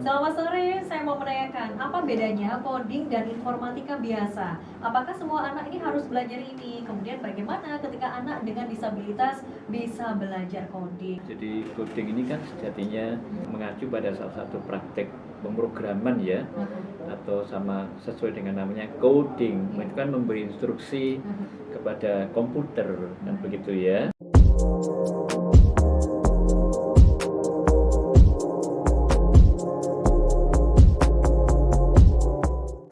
Selamat sore, saya mau menanyakan, apa bedanya coding dan informatika biasa? Apakah semua anak ini harus belajar ini? Kemudian bagaimana ketika anak dengan disabilitas bisa belajar coding? Jadi coding ini kan sejatinya mengacu pada salah satu praktek pemrograman ya, atau sama sesuai dengan namanya coding. Itu kan memberi instruksi kepada komputer dan begitu ya.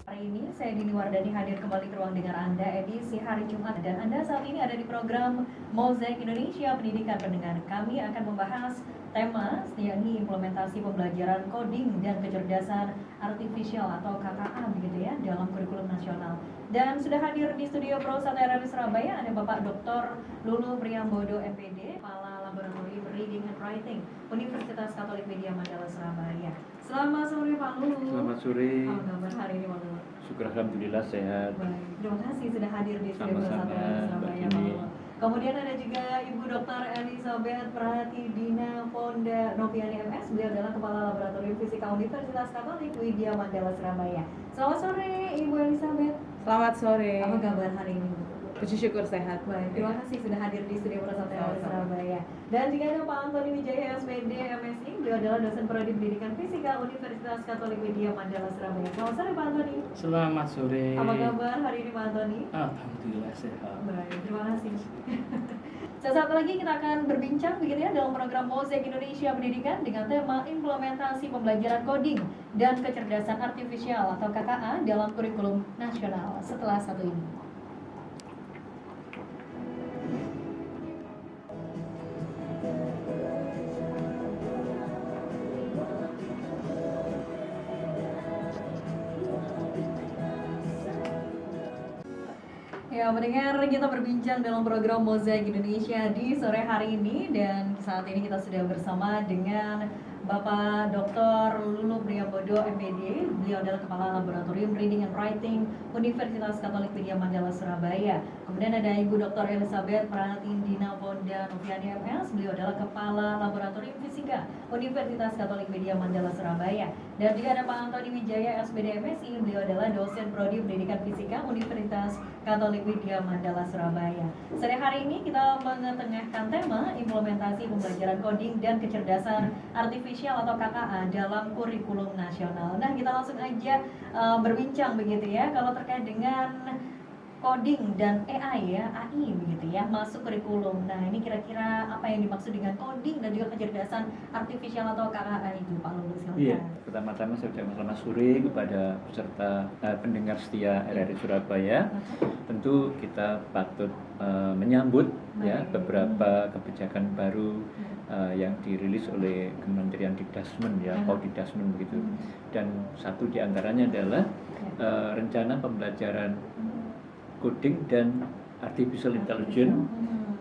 Hari ini saya Dini Wardani hadir kembali ke ruang dengar Anda edisi hari Jumat, dan Anda saat ini ada di program Mozaik Indonesia Pendidikan Pendengar. Kami akan membahas tema yakni implementasi pembelajaran coding dan kecerdasan artifisial atau KKA begitu ya dalam kurikulum nasional. Dan sudah hadir di studio Pro 1 RRI Surabaya ada Bapak Dr. Lulu Priambodo MPD, Kepala Laboratorium Reading and Writing Universitas Katolik Media Mandala Surabaya. Selamat sore Pak Lulu. Selamat sore. Apa kabar hari ini Pak Lulu? Syukur alhamdulillah sehat. Baik, terima kasih sudah hadir di studio Pro 1 Sama-sama, RRI Surabaya Mbak Pak Dini. Lulu. Kemudian ada juga Ibu Dr. Elizabeth Pratidina Fonda Noviani MS. Beliau adalah Kepala Laboratorium Fisika Universitas Katolik Widya Mandala Surabaya. Selamat sore Ibu Elizabeth. Selamat sore. Apa kabar hari ini? Puji syukur sehat. Baik, terima kasih sudah hadir di studio Pro 1 RRI Surabaya. Dan juga ada Pak Antoni Wijaya SPD MSI. Beliau adalah dosen prodi pendidikan fisika Universitas Katolik Widya Mandala Surabaya. Selamat sore Pak Antoni. Selamat sore. Apa kabar hari ini Pak Antoni? Alhamdulillah sehat. Baik, terima kasih. Sesaat lagi kita akan berbincang begitu ya dalam program Mozaik Indonesia Pendidikan dengan tema implementasi pembelajaran coding dan kecerdasan artifisial atau KKA dalam kurikulum nasional setelah satu ini. Ya, mendengar kita berbincang dalam program Mozaik Indonesia di sore hari ini, dan saat ini kita sudah bersama dengan Bapak Dr. Lulu Priambodo MPD. Beliau adalah Kepala Laboratorium Reading and Writing Universitas Katolik Widya Mandala Surabaya. Kemudian ada Ibu Dr. Elizabeth Pratidina Fonda Noviani MS. Beliau adalah Kepala Laboratorium Fisika Universitas Katolik Widya Mandala Surabaya. Dan juga ada Pak Antoni Wijaya SPD MSI. Beliau adalah dosen prodi pendidikan fisika Universitas Katolik Widya Mandala Surabaya. Sore hari ini kita mengetengahkan tema implementasi pembelajaran coding dan kecerdasan artifisial atau KKA dalam kurikulum nasional. Nah, kita langsung aja berbincang begitu ya kalau terkait dengan coding dan AI ya, AI begitu ya, masuk kurikulum. Nah, ini kira-kira apa yang dimaksud dengan coding dan juga kecerdasan artifisial atau KKA itu, Pak Lulu, silakan. Iya, pertama-tama saya ucapkan selamat sore kepada peserta pendengar setia RRI Surabaya. Tentu kita patut menyambut ya beberapa kebijakan baru yang dirilis oleh Kementerian Dikdasmen ya, Dikdasmen begitu. Dan satu di antaranya adalah rencana pembelajaran coding dan artificial intelligence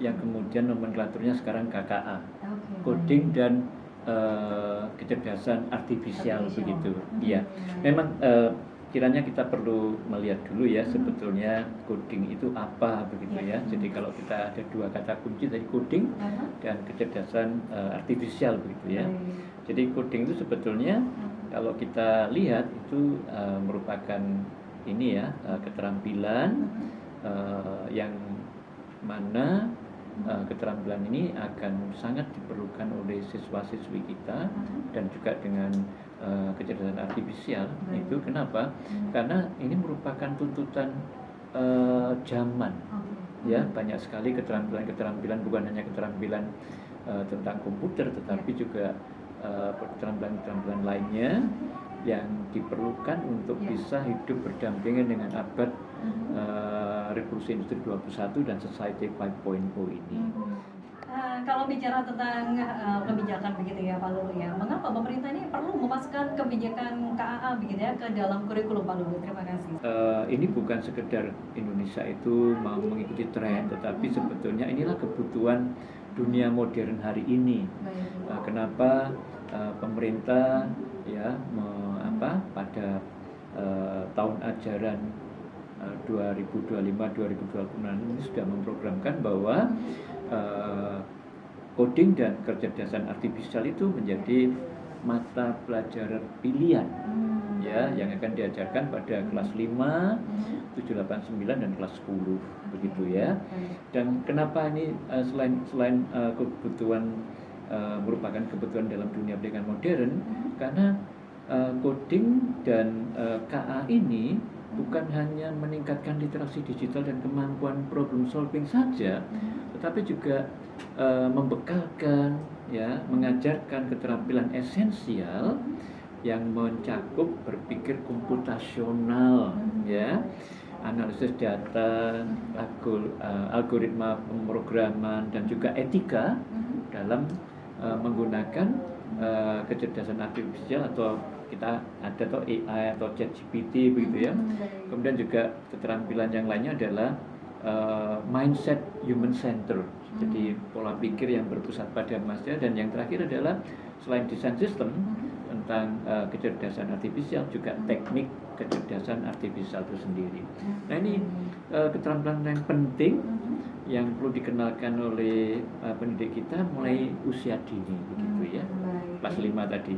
yang kemudian nomenklaturnya sekarang KKA, coding dan kecerdasan artifisial begitu. Iya, memang kiranya kita perlu melihat dulu ya sebetulnya coding itu apa begitu ya. Jadi kalau kita ada dua kata kunci tadi, coding dan kecerdasan artifisial begitu ya. Jadi coding itu sebetulnya kalau kita lihat itu merupakan ini ya keterampilan yang mana keterampilan ini akan sangat diperlukan oleh siswa-siswi kita dan juga dengan kecerdasan artifisial. Itu kenapa? Karena ini merupakan tuntutan zaman ya, banyak sekali keterampilan bukan hanya keterampilan tentang komputer tetapi juga keterampilan lainnya yang diperlukan untuk bisa hidup berdampingan dengan abad revolusi industri 21 dan society 5.0 ini. Kalau bicara tentang kebijakan begitu ya Pak Lulu ya, mengapa pemerintah ini perlu memasukkan kebijakan KAA begitu ya ke dalam kurikulum Pak Lulu? Terima kasih. Ini bukan sekedar Indonesia itu mau mengikuti tren, tetapi sebetulnya inilah kebutuhan dunia modern hari ini. Kenapa pemerintah ya pada tahun ajaran 2025-2026 ini sudah memprogramkan bahwa coding dan kecerdasan artifisial itu menjadi mata pelajaran pilihan ya yang akan diajarkan pada kelas 5, 7, 8, 9 dan kelas 10 begitu ya. Dan kenapa ini selain kebutuhan merupakan kebutuhan dalam dunia pendidikan modern, karena coding dan KA ini bukan hanya meningkatkan literasi digital dan kemampuan problem solving saja, tetapi juga membekalkan ya, mengajarkan keterampilan esensial yang mencakup berpikir komputasional ya, analisis data, algoritma pemrograman dan juga etika dalam menggunakan kecerdasan artifisial atau kita ada atau AI atau ChatGPT begitu ya. Kemudian juga keterampilan yang lainnya adalah mindset human center. Jadi pola pikir yang berpusat pada manusia, dan yang terakhir adalah selain desain sistem tentang kecerdasan artifisial juga teknik kecerdasan artifisial itu sendiri. Nah ini keterampilan yang penting yang perlu dikenalkan oleh pendidik kita mulai usia dini begitu ya. Kelas 5 tadi.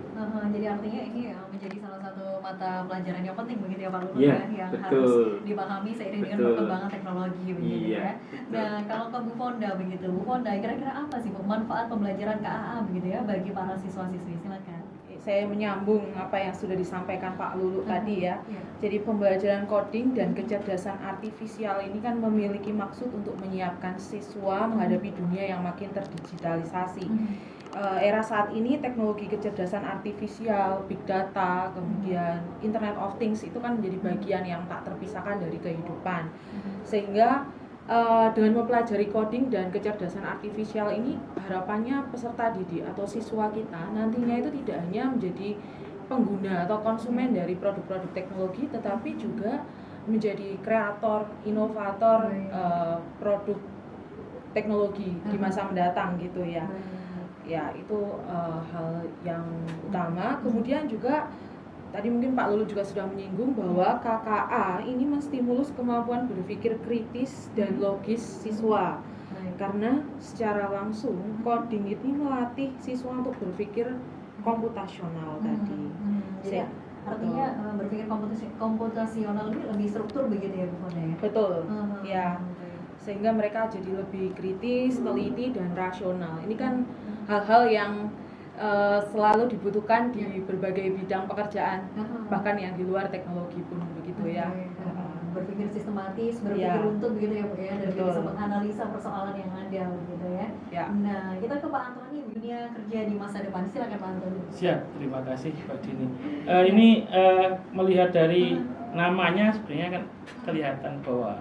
Jadi artinya ini menjadi salah satu mata pelajaran yang penting begitu ya Pak Lulu Iya, yang betul. harus dipahami seiring dengan Betul. perkembangan teknologi begitu Iya, ya. betul. Nah kalau ke Bu Fonda begitu, Bu Fonda kira-kira apa sih Bu manfaat pembelajaran KAA begitu ya bagi para siswa-siswi? Silakan. Saya menyambung apa yang sudah disampaikan Pak Lulu tadi ya. Iya. Jadi pembelajaran coding dan kecerdasan artifisial ini kan memiliki maksud untuk menyiapkan siswa menghadapi dunia yang makin terdigitalisasi. Era saat ini teknologi kecerdasan artifisial, big data, kemudian Internet of Things itu kan menjadi bagian yang tak terpisahkan dari kehidupan. Sehingga dengan mempelajari coding dan kecerdasan artifisial ini, harapannya peserta didik atau siswa kita nantinya itu tidak hanya menjadi pengguna atau konsumen dari produk-produk teknologi, tetapi juga menjadi kreator, inovator produk teknologi di masa mendatang gitu ya. Ya itu hal yang utama. Kemudian juga tadi mungkin Pak Lulu juga sudah menyinggung bahwa KKA ini menstimulus kemampuan berpikir kritis dan logis siswa. Karena secara langsung coding ini melatih siswa untuk berpikir komputasional tadi. Jadi artinya berpikir komputasional ini lebih struktur begitu ya Bu Fonda ya? Betul. Ya. Sehingga mereka jadi lebih kritis, teliti dan rasional. Ini kan hal-hal yang selalu dibutuhkan di berbagai bidang pekerjaan, bahkan yang di luar teknologi pun begitu ya. Berpikir sistematis, berpikir Ya. runtut begitu ya Bu ya, dan Betul. bisa menganalisa persoalan yang ada begitu ya. Ya. Nah kita ke Pak Antoni, dunia kerja di masa depan, silakan Pak Antoni. Siap, terima kasih Pak Dini. Ini melihat dari namanya sebenarnya kan kelihatan bahwa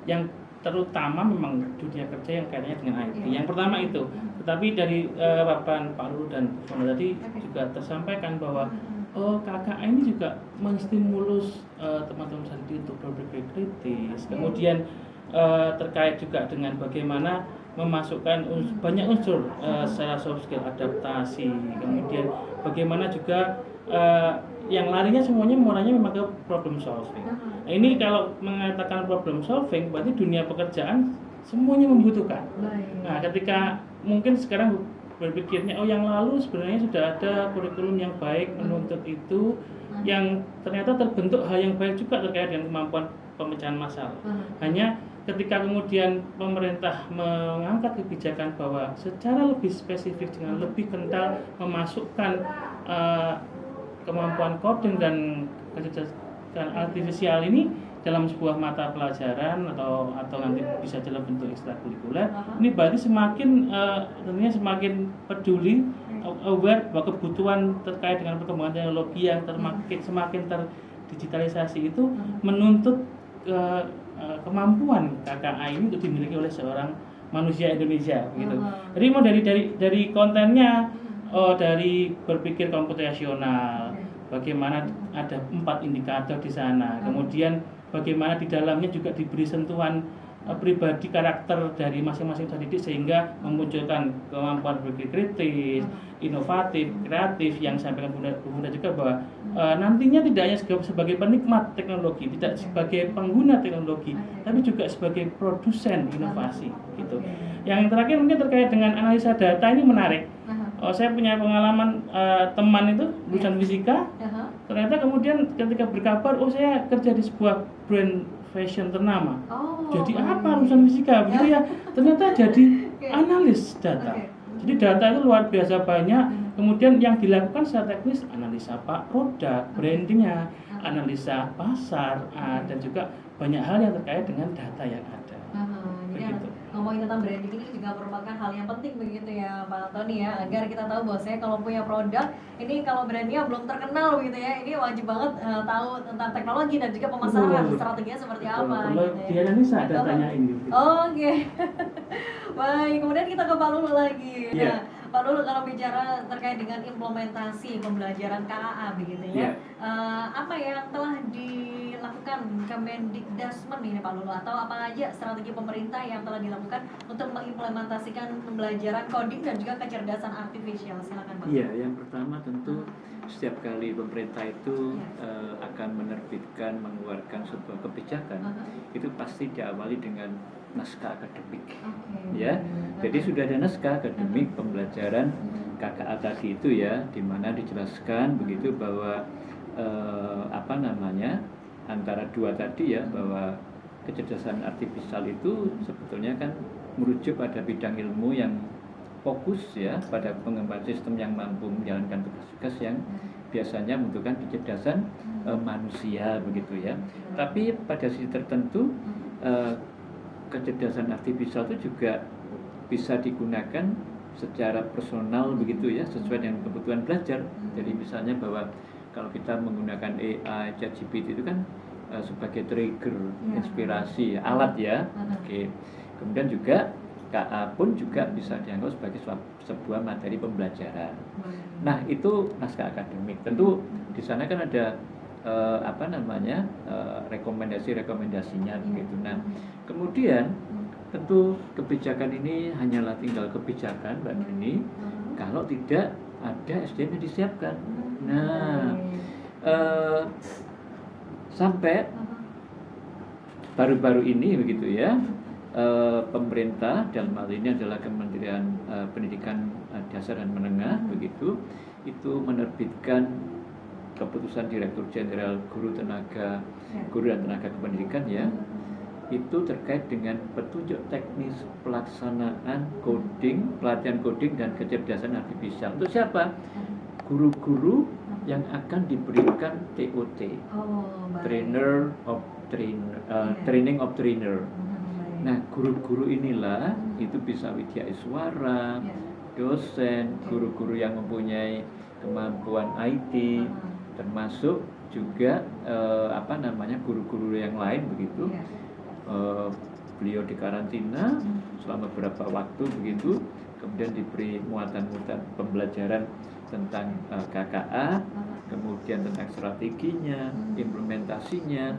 yang terutama memang dunia kerja yang kaitannya dengan IT. Yang pertama itu, tetapi dari paparan Pak Lulu dan Bu Fonda tadi juga tersampaikan bahwa KKA ini juga menstimulus teman-teman tadi untuk berpikir kritis. Kemudian terkait juga dengan bagaimana memasukkan banyak unsur secara soft skill, adaptasi, kemudian bagaimana juga yang larinya semuanya mulanya memang ke problem solving. Nah, ini kalau mengatakan problem solving berarti dunia pekerjaan semuanya membutuhkan. Nah, ketika mungkin sekarang berpikirnya yang lalu sebenarnya sudah ada kurikulum yang baik menuntut itu, yang ternyata terbentuk hal yang baik juga terkait dengan kemampuan pemecahan masalah. Hanya ketika kemudian pemerintah mengangkat kebijakan bahwa secara lebih spesifik dengan lebih kental memasukkan kemampuan coding dan kecerdasan artifisial ini dalam sebuah mata pelajaran atau nanti bisa dalam bentuk ekstrakurikuler, ini berarti semakin tentunya semakin peduli, aware bahwa kebutuhan terkait dengan perkembangan teknologi yang semakin terdigitalisasi itu menuntut kemampuan KKA ini untuk dimiliki oleh seorang manusia Indonesia begitu. Jadi mau dari kontennya, dari berpikir komputasional, bagaimana ada 4 indikator di sana, kemudian bagaimana di dalamnya juga diberi sentuhan pribadi karakter dari masing-masing pendidik sehingga memunculkan kemampuan berpikir kritis, inovatif, kreatif yang sampaikan Bunda juga bahwa nantinya tidak hanya sebagai penikmat teknologi, tidak sebagai pengguna teknologi, tapi juga sebagai produsen inovasi gitu. Yang terakhir mungkin terkait dengan analisa data ini menarik. Saya punya pengalaman teman itu lulusan fisika, Aha. ternyata kemudian ketika berkabar, oh saya kerja di sebuah brand fashion ternama. Oh, Jadi baik. apa lulusan fisika? Begitu ya, ternyata jadi Oke. analis data. Oke. Jadi data itu luar biasa banyak. Kemudian yang dilakukan secara teknis analisa produk, brandingnya, analisa pasar, dan juga banyak hal yang terkait dengan data yang ada. Jadi Begitu. ngomongin tentang branding ini juga merupakan hal yang penting begitu ya Pak Antoni ya, agar kita tahu bahwa saya kalau punya produk ini kalau brandnya belum terkenal begitu ya, ini wajib banget tahu tentang teknologi dan juga pemasaran, Betul. strateginya seperti Betul. apa Kalau gitu di ya. Indonesia ada tanyain gitu. Oke. Baik, kemudian kita ke Pak Lulu lagi. Iya. Nah, Pak Lulu kalau bicara terkait dengan implementasi pembelajaran KAA begitu ya, Iya. apa yang telah dilakukan Kemendikdasmen ini Pak Lulu, atau apa aja strategi pemerintah yang telah dilakukan untuk mengimplementasikan pembelajaran coding dan juga kecerdasan artifisial? Silakan Pak. Iya, yang pertama tentu setiap kali pemerintah itu akan menerbitkan, mengeluarkan sebuah kebijakan, itu pasti diawali dengan naskah akademik. Oke. Ya, jadi sudah ada naskah akademik pembelajaran KKA tadi itu ya, di mana dijelaskan begitu bahwa apa namanya, antara dua tadi ya, bahwa kecerdasan artifisial itu sebetulnya kan merujuk pada bidang ilmu yang fokus ya pada pengembangan sistem yang mampu menjalankan tugas-tugas yang biasanya membutuhkan kecerdasan manusia begitu ya. Tapi pada sisi tertentu kecerdasan artifisial itu juga bisa digunakan secara personal begitu ya, sesuai dengan kebutuhan belajar. Jadi misalnya bahwa kalau kita menggunakan AI, ChatGPT itu kan sebagai trigger, inspirasi, alat ya. Oke. Kemudian juga KA pun juga bisa dianggap sebagai sebuah materi pembelajaran. Nah, itu naskah akademik. Tentu di sana kan ada apa namanya, rekomendasi-rekomendasinya begitu. Nah, kemudian tentu kebijakan ini hanyalah tinggal kebijakan Mbak Dini kalau tidak ada SDM yang disiapkan. Nah, sampai baru-baru ini begitu ya, pemerintah dalam hal ini adalah Kementerian Pendidikan Dasar dan Menengah begitu, itu menerbitkan keputusan Direktur Jenderal Guru dan Tenaga Kependidikan ya, itu terkait dengan petunjuk teknis pelaksanaan coding, pelatihan coding dan kecerdasan artifisial. Untuk siapa? Guru-guru yang akan diberikan TOT, Training of Trainer. Nah, guru-guru inilah itu bisa widya iswara, dosen, guru-guru yang mempunyai kemampuan IT, termasuk juga apa namanya, guru-guru yang lain begitu. Beliau dikarantina selama beberapa waktu begitu, kemudian diberi muatan-muatan pembelajaran tentang KKA, kemudian tentang strateginya, implementasinya,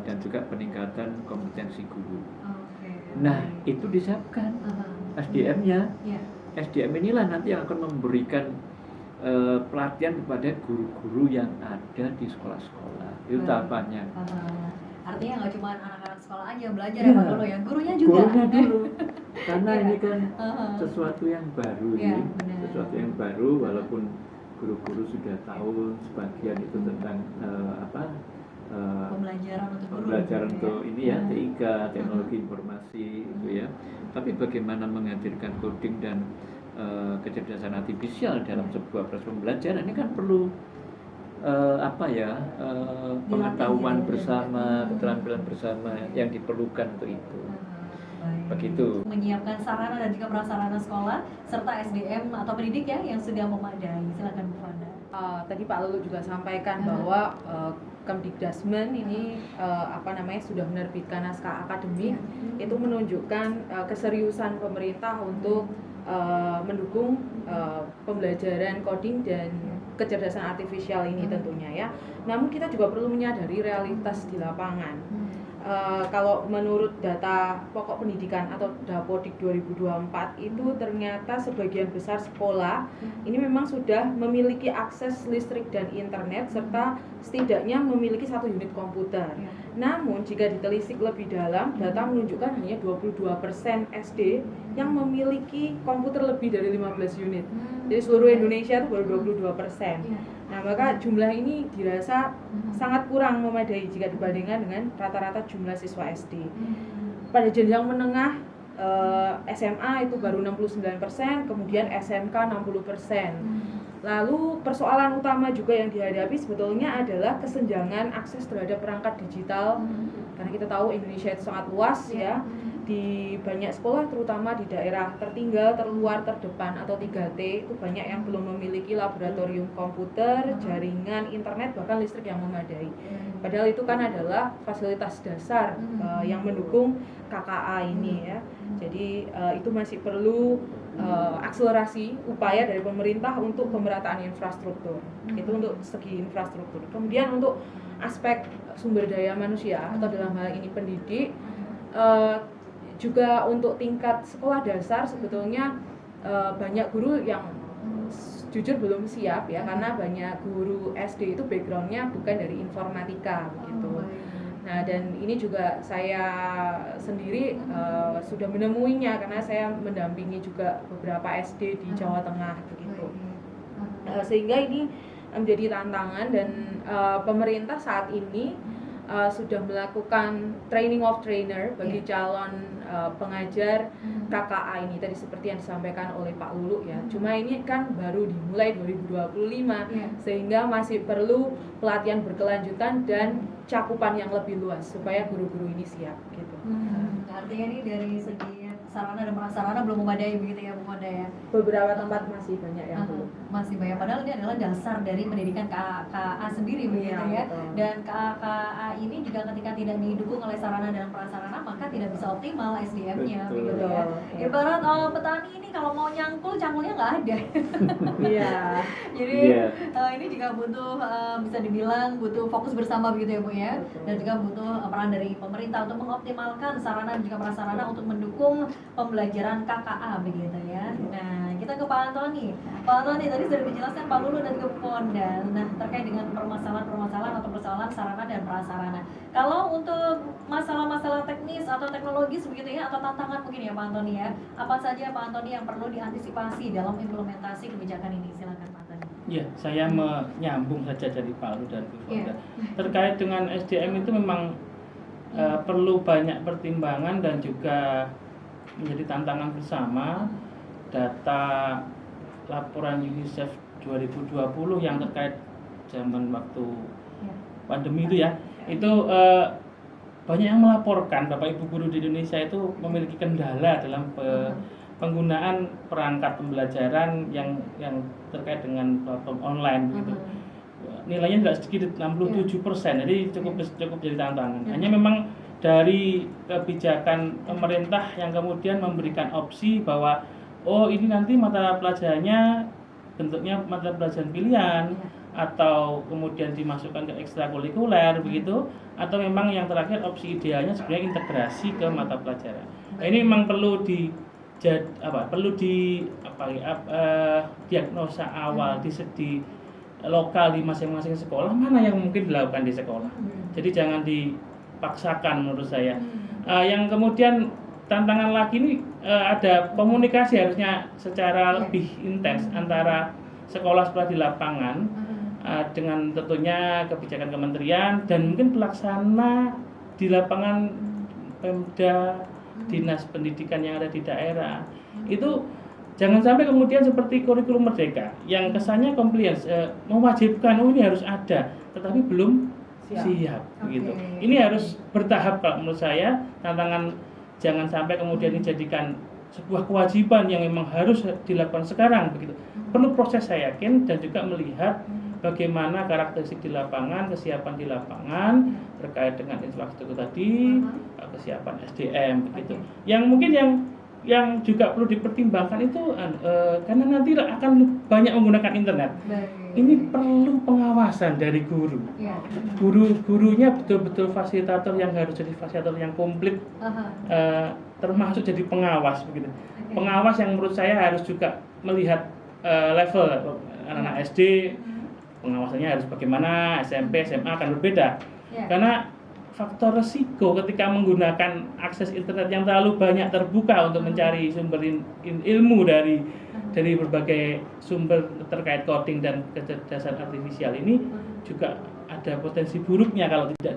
dan juga peningkatan kompetensi guru. Nah, itu disiapkan SDM-nya. SDM inilah nanti yang akan memberikan pelatihan kepada guru-guru yang ada di sekolah-sekolah. Itu tahapannya. Artinya nggak cuma anak-anak sekolah aja belajar ya Pak Lulu ya, gurunya juga. Gurunya dulu, karena ini kan sesuatu yang baru ya, sesuatu yang baru, walaupun guru-guru sudah tahu sebagian itu tentang pembelajaran untuk ini ya, TIK, teknologi informasi itu ya. Tapi bagaimana menghadirkan coding dan kecerdasan artifisial dalam sebuah proses pembelajaran ini kan perlu pengetahuan bersama, keterampilan bersama yang diperlukan untuk itu. Begitu. Menyiapkan sarana dan juga prasarana sekolah serta SDM atau pendidik ya yang sudah memadai. Silakan Bu Fanda. Tadi Pak Lulu juga sampaikan bahwa Kemdikdasmen ini sudah menerbitkan naskah akademik. Itu menunjukkan keseriusan pemerintah untuk mendukung pembelajaran coding dan kecerdasan artifisial ini tentunya ya. Namun kita juga perlu menyadari realitas di lapangan. Kalau menurut data pokok pendidikan atau Dapodik 2024 itu ternyata sebagian besar sekolah ini memang sudah memiliki akses listrik dan internet serta setidaknya memiliki 1 unit komputer. Namun jika ditelisik lebih dalam, data menunjukkan hanya 22% SD yang memiliki komputer lebih dari 15 unit. Jadi seluruh Indonesia itu baru 22%. Nah, maka jumlah ini dirasa sangat kurang memadai jika dibandingkan dengan rata-rata jumlah siswa SD. Pada jenjang menengah SMA itu baru 69%, kemudian SMK 60%. Lalu persoalan utama juga yang dihadapi sebetulnya adalah kesenjangan akses terhadap perangkat digital. Karena kita tahu Indonesia itu sangat luas ya. Di banyak sekolah terutama di daerah tertinggal, terluar, terdepan atau 3T itu banyak yang belum memiliki laboratorium komputer, jaringan internet, bahkan listrik yang memadai. Padahal itu kan adalah fasilitas dasar yang mendukung KKA ini ya. Jadi itu masih perlu akselerasi upaya dari pemerintah untuk pemerataan infrastruktur. Itu untuk segi infrastruktur. Kemudian untuk aspek sumber daya manusia atau dalam hal ini pendidik, juga untuk tingkat sekolah dasar sebetulnya banyak guru yang jujur belum siap ya, karena banyak guru SD itu backgroundnya bukan dari informatika gitu. Nah, dan ini juga saya sendiri sudah menemuinya karena saya mendampingi juga beberapa SD di Jawa Tengah begitu. Sehingga ini menjadi tantangan dan pemerintah saat ini sudah melakukan training of trainer bagi calon pengajar KKA ini tadi seperti yang disampaikan oleh Pak Lulu ya. Cuma ini kan baru dimulai 2025 sehingga masih perlu pelatihan berkelanjutan dan cakupan yang lebih luas supaya guru-guru ini siap gitu. Artinya ini dari segi sarana dan prasarana belum memadai begitu ya Bu Fonda ya? Beberapa tempat masih banyak yang belum. Masih banyak, padahal ini adalah dasar dari pendidikan KKA sendiri begitu ya. Betul. Dan KKA ini juga ketika tidak didukung oleh sarana dan prasarana maka tidak bisa optimal SDM-nya begitu ya. Ibarat petani ini kalau mau nyangkul cangkulnya nggak ada. Iya. Jadi ini juga butuh bisa dibilang butuh fokus bersama begitu ya Bu ya. Dan juga butuh peran dari pemerintah untuk mengoptimalkan sarana dan juga prasarana untuk mendukung pembelajaran KKA begitu ya. Nah, kita ke Pak Antoni. Pak Antoni tadi sudah dijelaskan Pak Lulu dan ke Fonda. Nah, terkait dengan permasalahan-permasalahan atau persoalan sarana dan prasarana. Kalau untuk masalah-masalah teknis atau teknologis begitu ya, atau tantangan mungkin ya Pak Antoni ya. Apa saja Pak Antoni yang perlu diantisipasi dalam implementasi kebijakan ini? Silakan Pak Antoni. Ya, saya menyambung saja dari Pak Lulu dan Bu Fonda. Terkait dengan SDM itu memang perlu banyak pertimbangan dan juga menjadi tantangan bersama. Data laporan UNICEF 2020 yang terkait zaman waktu pandemi itu ya, itu banyak yang melaporkan Bapak Ibu guru di Indonesia itu memiliki kendala dalam penggunaan perangkat pembelajaran yang terkait dengan platform online gitu. Nilainya tidak sedikit 67%, jadi cukup jadi tantangan. Hanya memang dari kebijakan pemerintah yang kemudian memberikan opsi bahwa ini nanti mata pelajarannya bentuknya mata pelajaran pilihan atau kemudian dimasukkan ke ekstrakurikuler begitu, atau memang yang terakhir opsi idealnya sebenarnya integrasi ke mata pelajaran. Nah, ini memang perlu diagnosa awal di lokal di masing-masing sekolah mana yang mungkin dilakukan di sekolah. Jadi jangan dipaksakan menurut saya. Yang kemudian tantangan lagi ini ada komunikasi harusnya secara lebih intens antara sekolah-sekolah di lapangan dengan tentunya kebijakan kementerian dan mungkin pelaksana di lapangan Pemda, dinas pendidikan yang ada di daerah. Itu jangan sampai kemudian seperti kurikulum merdeka yang kesannya compliance, mewajibkan ini harus ada, tetapi belum siap gitu. Ini harus bertahap kalau menurut saya. Tantangan jangan sampai kemudian dijadikan sebuah kewajiban yang memang harus dilakukan sekarang begitu. Perlu proses saya yakin dan juga melihat bagaimana karakteristik di lapangan, kesiapan di lapangan terkait dengan infrastruktur tadi, kesiapan SDM begitu. Yang mungkin yang juga perlu dipertimbangkan itu karena nanti akan banyak menggunakan internet. ini perlu pengawasan dari guru. Ya. Gurunya betul-betul fasilitator yang harus jadi fasilitator yang komplit, termasuk jadi pengawas begitu. Oke. Pengawas yang menurut saya harus juga melihat level anak-anak SD, pengawasannya harus bagaimana, SMP, SMA akan berbeda. Ya. Karena faktor resiko ketika menggunakan akses internet yang terlalu banyak terbuka untuk mencari sumber ilmu dari berbagai sumber terkait coding dan kecerdasan artifisial ini juga ada potensi buruknya kalau tidak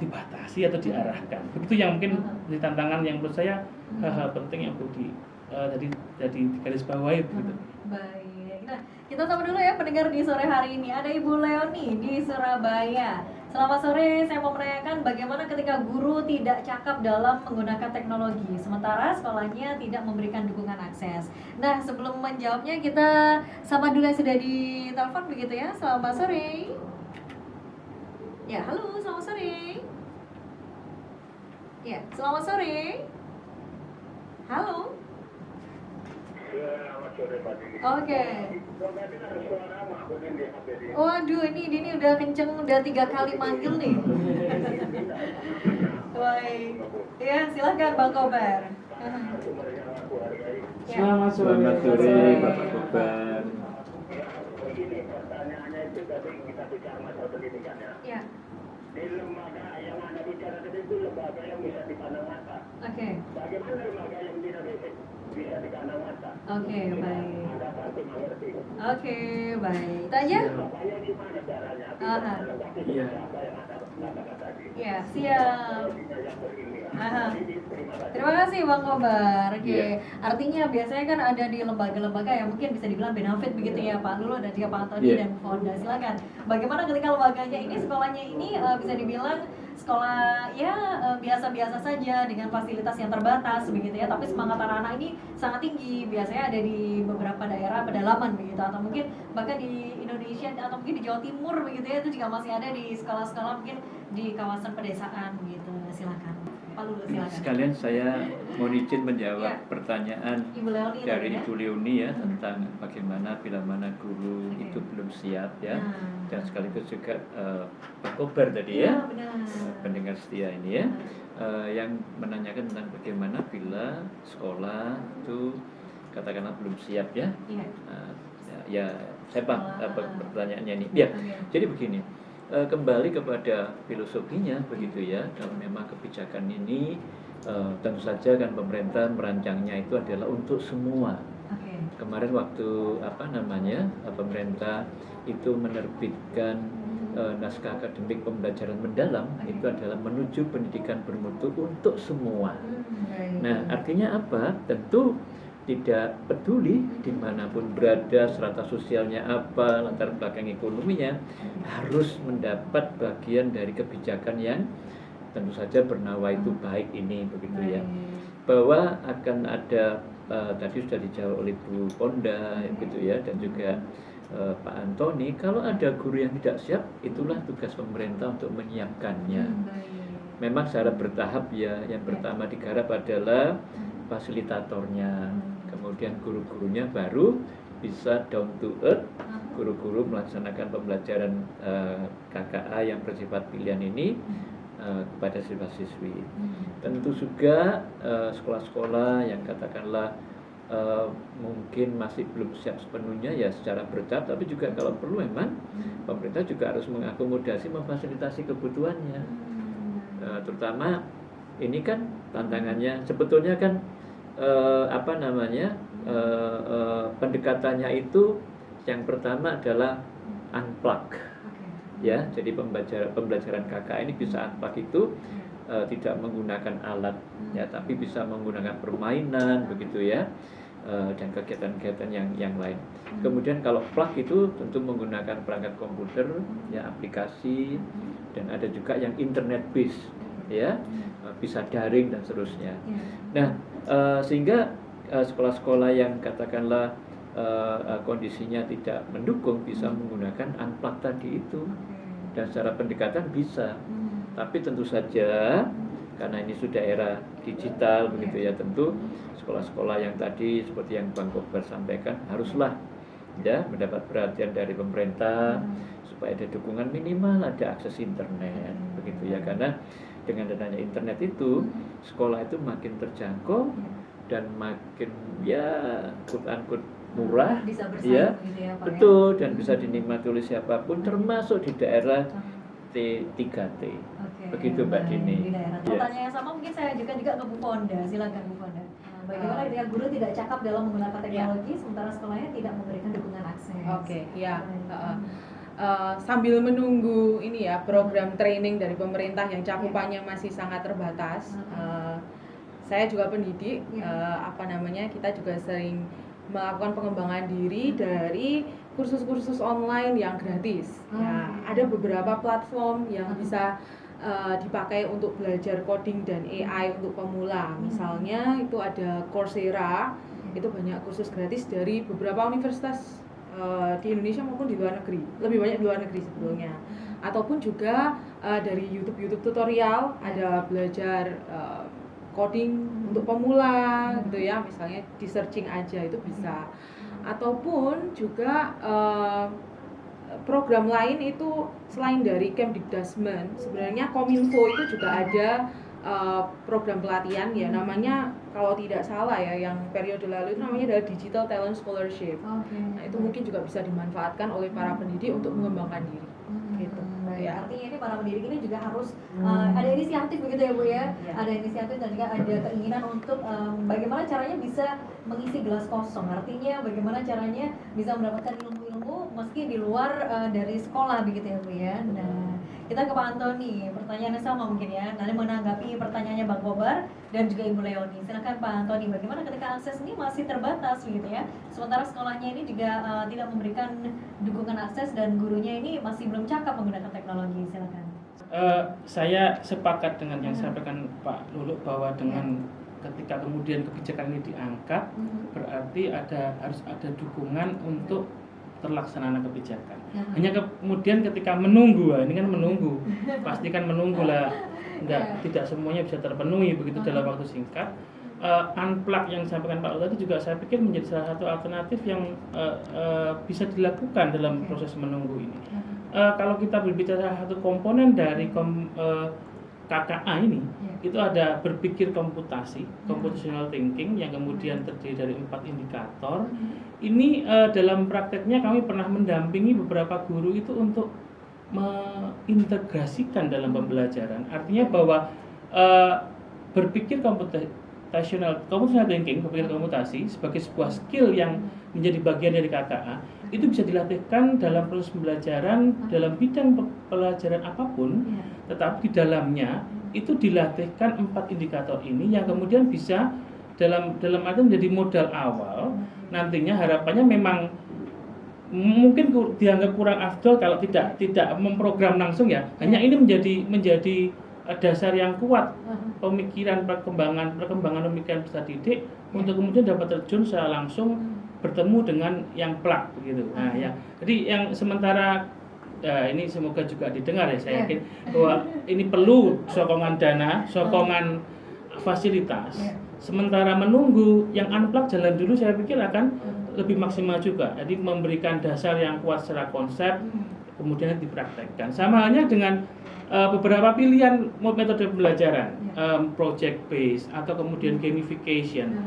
dibatasi atau diarahkan. Begitu yang mungkin jadi tantangan yang menurut saya hal-hal penting yang perlu jadi garis bawahi begitu. Baik. Nah, kita sapa dulu ya pendengar di sore hari ini. Ada Ibu Leoni di Surabaya. Selamat sore, saya mau menanyakan bagaimana ketika guru tidak cakap dalam menggunakan teknologi, sementara sekolahnya tidak memberikan dukungan akses. Nah, sebelum menjawabnya kita sapa dulu yang sudah di telepon begitu ya. Selamat sore. Ya, halo, selamat sore. Ya, selamat sore. Halo. Oke. Waduh, ini udah kenceng, udah 3 kali manggil nih. Baik. Ya, silahkan Bang Kobar. Ya. Selamat sore. Selamat sore Bapak Kobar. Begini, pertanyaannya itu tadi kita bicara masalah pendidikan ya. Ya. Di lembaga yang Anda bicara tadi itu lembaga yang bisa dipandang mata. Oke. Bagaimana lembaga yang tidak bisa dipandang mata? Oke, baik. Anda pasti mengerti. Oke, baik. Itu aja? Lembaganya gimana caranya? Aha. Iya. Apa yang Anda katakan tadi? Ya, siap. Yang berilmiah. Aha. Jadi, terima kasih. Terima kasih Bang Kobar. Oke, Iya. artinya biasanya kan ada di lembaga-lembaga yang mungkin bisa dibilang benefit begitu ya Pak Lulu dan juga Pak Antoni Iya. dan Fonda. Silakan. Bagaimana ketika lembaganya ini, sekolahnya ini bisa dibilang sekolah ya biasa-biasa saja dengan fasilitas yang terbatas begitu ya, tapi semangat anak-anak ini sangat tinggi. Biasanya ada di beberapa daerah pedalaman begitu, atau mungkin bahkan di Indonesia atau mungkin di Jawa Timur begitu ya, itu juga masih ada di sekolah-sekolah mungkin di kawasan pedesaan begitu. Silakan Pak Lulu, silakan. Sekalian saya mau izin menjawab Ya. pertanyaan Ibu Leoni dari tadi ya? Ibu Leoni ya tentang bagaimana bila mana guru Oke. itu belum siap ya, Nah. dan sekaligus juga Pak Kobar tadi Iya, ya, benar. pendengar setia ini ya, yang menanyakan tentang bagaimana bila sekolah itu katakanlah belum siap ya. Iya. Ya saya paham pertanyaannya ini. Ya, jadi begini. Kembali kepada filosofinya begitu ya, kalau memang kebijakan ini tentu saja kan pemerintah merancangnya itu adalah untuk semua. Oke. Kemarin waktu pemerintah itu menerbitkan naskah akademik pembelajaran mendalam, itu adalah menuju pendidikan bermutu untuk semua. Baik. Nah, artinya apa? Tentu tidak peduli dimanapun berada, strata sosialnya apa, latar belakang ekonominya, harus mendapat bagian dari kebijakan yang tentu saja bernawa itu baik ini begitu ya. Bahwa akan ada tadi sudah dijawab oleh Bu Ponda gitu ya, dan juga Pak Antoni, kalau ada guru yang tidak siap, itulah tugas pemerintah untuk menyiapkannya. Memang secara bertahap ya. Yang pertama digarap adalah fasilitatornya, kemudian guru-gurunya baru bisa down to earth. Guru-guru melaksanakan pembelajaran KKA yang bersifat pilihan ini kepada siswa-siswi. Tentu juga sekolah-sekolah yang katakanlah mungkin masih belum siap sepenuhnya ya secara bertahap, tapi juga kalau perlu memang pemerintah juga harus mengakomodasi, memfasilitasi kebutuhannya. Terutama ini kan tantangannya sebetulnya kan pendekatannya itu yang pertama adalah unplug ya, jadi pembelajaran KKA ini bisa unplug itu tidak menggunakan alat ya, tapi bisa menggunakan permainan begitu ya, dan kegiatan-kegiatan yang lain. Kemudian kalau plug itu tentu menggunakan perangkat komputer ya, aplikasi, dan ada juga yang internet based ya, bisa daring dan seterusnya. Nah, sehingga sekolah-sekolah yang katakanlah kondisinya tidak mendukung bisa menggunakan unplug tadi itu, dan secara pendekatan bisa. Tapi tentu saja karena ini sudah era digital begitu ya, tentu sekolah-sekolah yang tadi seperti yang Bang Kobar sampaikan haruslah ya, mendapat perhatian dari pemerintah supaya ada dukungan minimal, ada akses internet, begitu ya. Karena dengan adanya internet itu sekolah itu makin terjangkau dan makin ya quote-unquote murah, bisa bersaing ya, gitu ya Pak betul, dan bisa dinikmati oleh siapapun, termasuk di daerah T3T. Oke, Begitu Mbak baik, Dini. di daerah. Ya. Pertanyaan yang sama mungkin saya ajukan juga ke Bu Fonda. Silakan Bu Fonda. Bagaimana ketika guru tidak cakap dalam menggunakan teknologi sementara sekolahnya tidak memberikan dukungan akses? Oke, ya. Sambil menunggu ini ya program training dari pemerintah yang cakupannya masih sangat terbatas, saya juga pendidik, kita juga sering melakukan pengembangan diri dari kursus-kursus online yang gratis. Ya, ada beberapa platform yang bisa dipakai untuk belajar coding dan AI untuk pemula. Misalnya itu ada Coursera, itu banyak kursus gratis dari beberapa universitas di Indonesia maupun di luar negeri, lebih banyak di luar negeri sebetulnya. Ataupun juga dari YouTube tutorial, ada belajar coding untuk pemula gitu ya, misalnya di searching aja itu bisa. Ataupun juga program lain itu selain dari Kemdikbud, sebenarnya Kominfo itu juga ada program pelatihan ya, namanya kalau tidak salah ya yang periode lalu itu namanya adalah Digital Talent Scholarship. Nah, itu mungkin juga bisa dimanfaatkan oleh para pendidik untuk mengembangkan diri. Gitu. Baik, Ya. artinya ini para pendidik ini juga harus ada inisiatif begitu ya Bu ya? Ya. Ada inisiatif dan juga ada keinginan untuk bagaimana caranya bisa mengisi gelas kosong. Artinya bagaimana caranya bisa mendapatkan ilmu-ilmu meski di luar dari sekolah begitu ya Bu ya. Nah, kita ke Pak Antoni, pertanyaannya sama mungkin ya. Nanti menanggapi pertanyaannya Bang Kobar dan juga Ibu Leoni. Silakan Pak Antoni, bagaimana ketika akses ini masih terbatas begitu ya? Sementara sekolahnya ini juga tidak memberikan dukungan akses dan gurunya ini masih belum cakap menggunakan teknologi. Silakan. Saya sepakat dengan yang disampaikan Pak Lulu bahwa dengan ketika kemudian kebijakan ini diangkat, berarti harus ada dukungan untuk terlaksananya kebijakan. Hanya kemudian ketika menunggu, ini kan menunggu, pastikan menunggu lah, tidak semuanya bisa terpenuhi begitu dalam waktu singkat. Unplug yang disampaikan Pak Lulu tadi juga saya pikir menjadi salah satu alternatif yang bisa dilakukan dalam proses menunggu ini. Kalau kita berbicara salah satu komponen dari KKA ini, itu ada berpikir komputasi, computational thinking yang kemudian terdiri dari 4 indikator. Ini dalam prakteknya kami pernah mendampingi beberapa guru itu untuk mengintegrasikan dalam pembelajaran. Artinya bahwa berpikir computational thinking, berpikir komputasi sebagai sebuah skill yang menjadi bagian dari KKA, itu bisa dilatihkan dalam proses pembelajaran dalam bidang pelajaran apapun, tetapi di dalamnya itu dilatihkan 4 indikator ini yang kemudian bisa dalam arti menjadi modal awal. Nantinya harapannya memang mungkin dianggap kurang afdol kalau tidak memprogram langsung ya. Hanya ini menjadi dasar yang kuat pemikiran perkembangan pemikiran peserta didik untuk kemudian dapat terjun secara langsung bertemu dengan yang plak begitu. Nah, ya. Jadi yang sementara ini semoga juga didengar ya, saya yakin bahwa ini perlu sokongan dana, sokongan fasilitas. Sementara menunggu yang unplug jalan dulu, saya pikir akan lebih maksimal juga. Jadi memberikan dasar yang kuat secara konsep, kemudian dipraktekkan. Sama halnya dengan beberapa pilihan metode pembelajaran, project based atau kemudian gamification,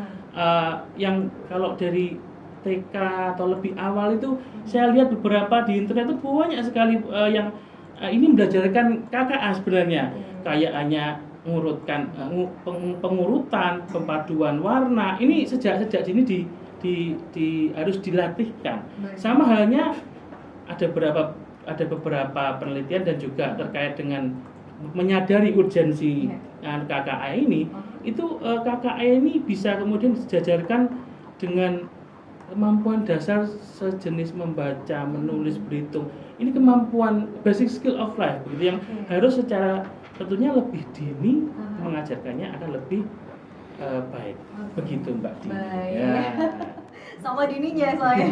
yang kalau dari TK atau lebih awal itu saya lihat beberapa di internet itu banyak sekali yang ini belajarkan KKA sebenarnya, kayak hanya mengurutkan pengurutan, pemaduan warna. Ini sejak dini harus dilatihkan. Sama halnya ada beberapa penelitian dan juga terkait dengan menyadari urgensi KKA ini, itu KKA ini bisa kemudian disejajarkan dengan kemampuan dasar sejenis membaca, menulis, berhitung. Ini kemampuan basic skill of life begitu, yang harus secara tentunya lebih dini mengajarkannya akan lebih baik. Begitu Mbak Dini. Baik. Ya. Sama dininya saya.